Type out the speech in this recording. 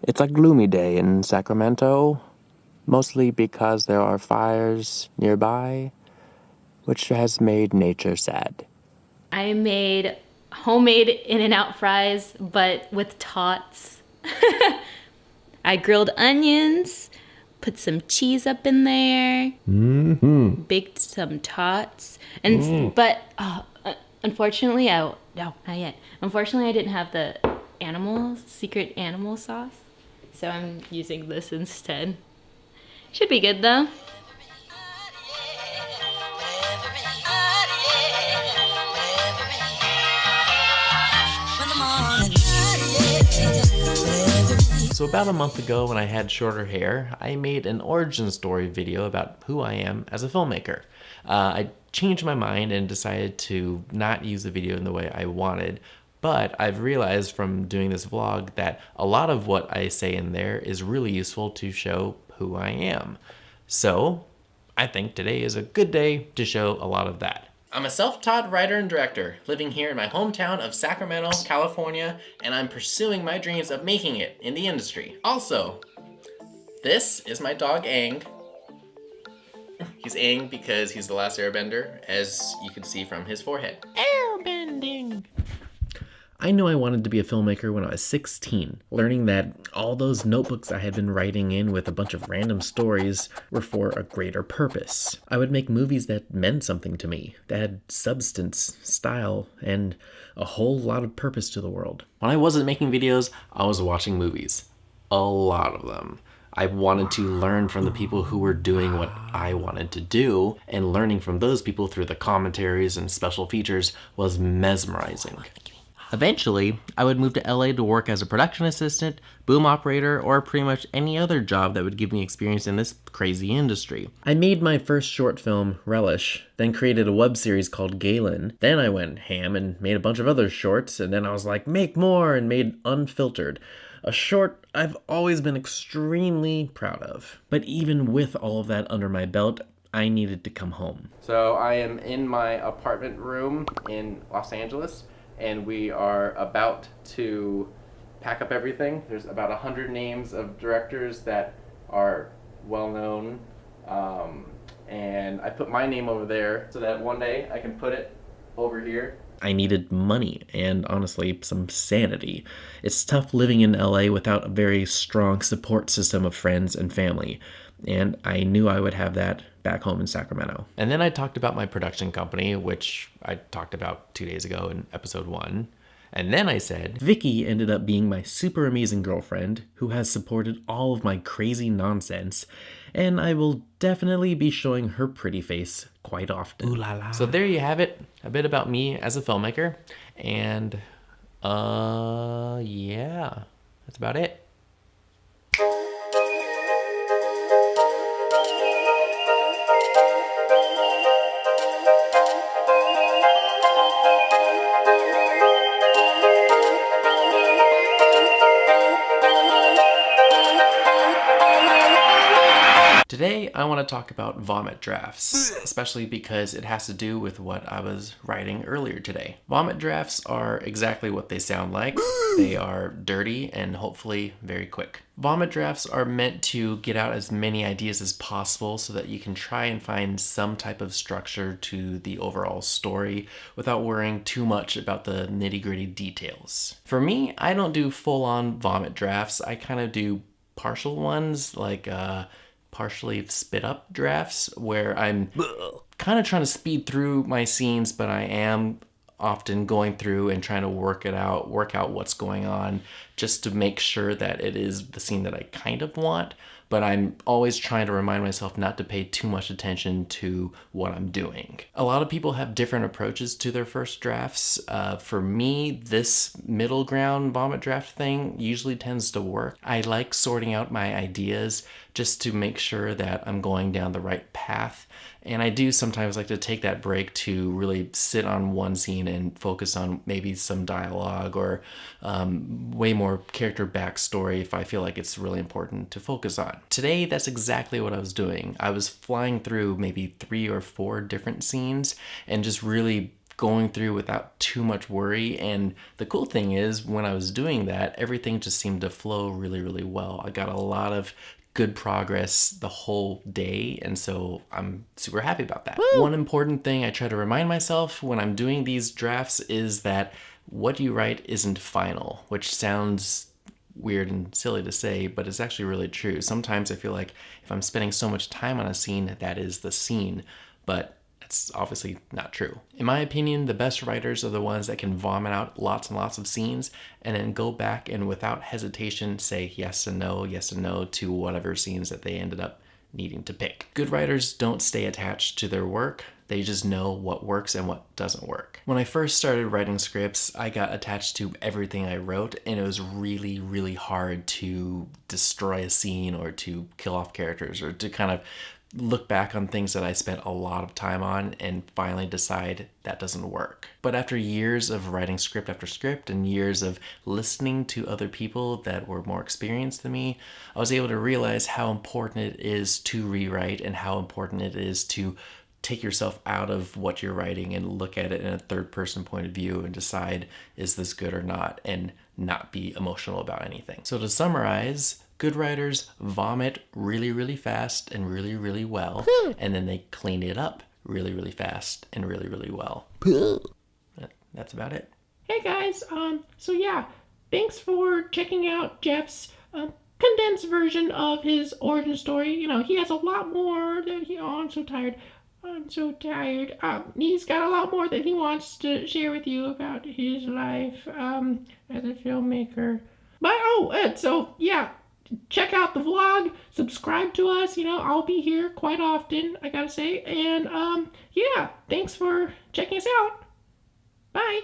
It's a gloomy day in Sacramento, mostly because there are fires nearby, which has made nature sad. I made homemade In-N-Out fries, but with tots. I grilled onions, put some cheese up in there, baked some tots, and unfortunately, no, not yet. Unfortunately, I didn't have the secret animal sauce, so I'm using this instead. Should be good though. So about a month ago, when I had shorter hair, I made an origin story video about who I am as a filmmaker. I changed my mind and decided to not use the video in the way I wanted, but I've realized from doing this vlog that a lot of what I say in there is really useful to show who I am. So I think today is a good day to show a lot of that. I'm a self-taught writer and director, living here in my hometown of Sacramento, California, and I'm pursuing my dreams of making it in the industry. Also, this is my dog Aang. He's Aang because he's the last airbender, as you can see from his forehead. Airbending! I knew I wanted to be a filmmaker when I was 16, learning that all those notebooks I had been writing in with a bunch of random stories were for a greater purpose. I would make movies that meant something to me, that had substance, style, and a whole lot of purpose to the world. When I wasn't making videos, I was watching movies. A lot of them. I wanted to learn from the people who were doing what I wanted to do, and learning from those people through the commentaries and special features was mesmerizing. Eventually, I would move to LA to work as a production assistant, boom operator, or pretty much any other job that would give me experience in this crazy industry. I made my first short film, Relish, then created a web series called Galen. Then I went ham and made a bunch of other shorts, and then I was like, make more, and made Unfiltered. A short I've always been extremely proud of. But even with all of that under my belt, I needed to come home. So I am in my apartment room in Los Angeles, and we are about to pack up everything. There's about 100 names of directors that are well known, and I put my name over there so that one day I can put it over here. I needed money and honestly some sanity. It's tough living in LA without a very strong support system of friends and family, and I knew I would have that back home in Sacramento. And then I talked about my production company, which I talked about 2 days ago in episode 1. And then I said, Vicky ended up being my super amazing girlfriend who has supported all of my crazy nonsense, and I will definitely be showing her pretty face quite often. Ooh la la. So there you have it, a bit about me as a filmmaker, and yeah, that's about it. Today, I want to talk about vomit drafts, especially because it has to do with what I was writing earlier today. Vomit drafts are exactly what they sound like. They are dirty and hopefully very quick. Vomit drafts are meant to get out as many ideas as possible so that you can try and find some type of structure to the overall story without worrying too much about the nitty-gritty details. For me, I don't do full-on vomit drafts. I kind of do partial ones, like partially spit up drafts where I'm kind of trying to speed through my scenes, but I am often going through and trying to work out what's going on just to make sure that it is the scene that I kind of want. But I'm always trying to remind myself not to pay too much attention to what I'm doing. A lot of people have different approaches to their first drafts. For me, this middle ground vomit draft thing usually tends to work. I like sorting out my ideas just to make sure that I'm going down the right path. And I do sometimes like to take that break to really sit on one scene and focus on maybe some dialogue or way more character backstory if I feel like it's really important to focus on. Today, that's exactly what I was doing. I was flying through maybe 3 or 4 different scenes and just really going through without too much worry. And the cool thing is, when I was doing that, everything just seemed to flow really, really well. I got a lot of good progress the whole day, and so I'm super happy about that. Woo! One important thing I try to remind myself when I'm doing these drafts is that what you write isn't final, which sounds weird and silly to say, but it's actually really true. Sometimes I feel like if I'm spending so much time on a scene, that is the scene, but it's obviously not true. In my opinion, the best writers are the ones that can vomit out lots and lots of scenes and then go back and without hesitation say yes and no to whatever scenes that they ended up needing to pick. Good writers don't stay attached to their work. They just know what works and what doesn't work. When I first started writing scripts, I got attached to everything I wrote, and it was really, really hard to destroy a scene or to kill off characters or to kind of look back on things that I spent a lot of time on and finally decide that doesn't work. But after years of writing script after script and years of listening to other people that were more experienced than me, I was able to realize how important it is to rewrite and how important it is to take yourself out of what you're writing and look at it in a third person point of view and decide, is this good or not, and not be emotional about anything. So to summarize, good writers vomit really, really fast and really, really well, and then they clean it up really, really fast and really, really well. That's about it. Hey guys, so yeah, thanks for checking out Jeff's condensed version of his origin story. You know, he has a lot more that I'm so tired. He's got a lot more that he wants to share with you about his life as a filmmaker. But so yeah, check out the vlog, subscribe to us. You know, I'll be here quite often, I gotta say. And yeah, thanks for checking us out. Bye.